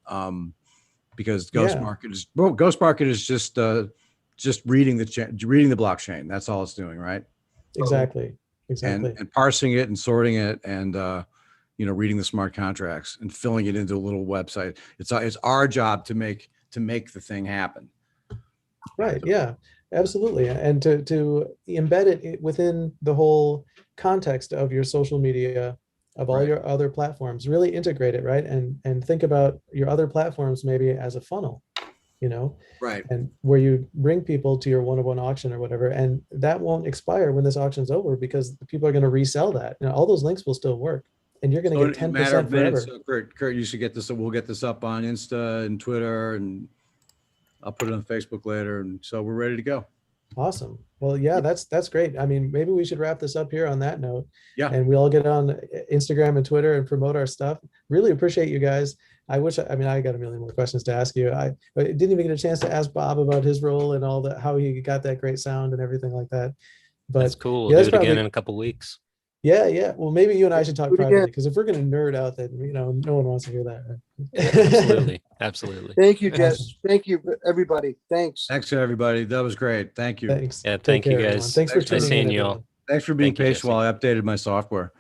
Because Ghost Market is just reading the blockchain. That's all it's doing, right? Exactly. And parsing it and sorting it and reading the smart contracts and filling it into a little website. It's our job to make the thing happen. Right. Yeah, absolutely. And to embed it within the whole context of your social media, of all your other platforms, really integrate it, right? And think about your other platforms maybe as a funnel, Right. And where you bring people to your one-on-one auction or whatever, and that won't expire when this auction's over because people are going to resell that. All those links will still work. And you're going to get 10% forever. So Kurt, you should get this. We'll get this up on Insta and Twitter, and I'll put it on Facebook later. And so we're ready to go. Awesome. Well, yeah, that's great. I mean, maybe we should wrap this up here on that note. Yeah. And we all get on Instagram and Twitter and promote our stuff. Really appreciate you guys I wish, I mean, I got a million more questions to ask you. I didn't even get a chance to ask Bob about his role and all that, how he got that great sound and everything like that. But That's cool. yeah, We'll that's do it again probably, in a couple weeks. yeah, yeah. Well, maybe you and I should talk Do it privately, again. because if we're going to nerd out, then, you know, no one wants to hear that. Absolutely. Absolutely. Thank you, Jess. Thank you, everybody. Thanks. Thanks to everybody. That was great. Thank you. Thanks. Yeah, Take thank you care, everyone. guys. Thanks for Nice tuning in, seeing you all. everyone. Thanks for being Thank you, patient while I updated my software.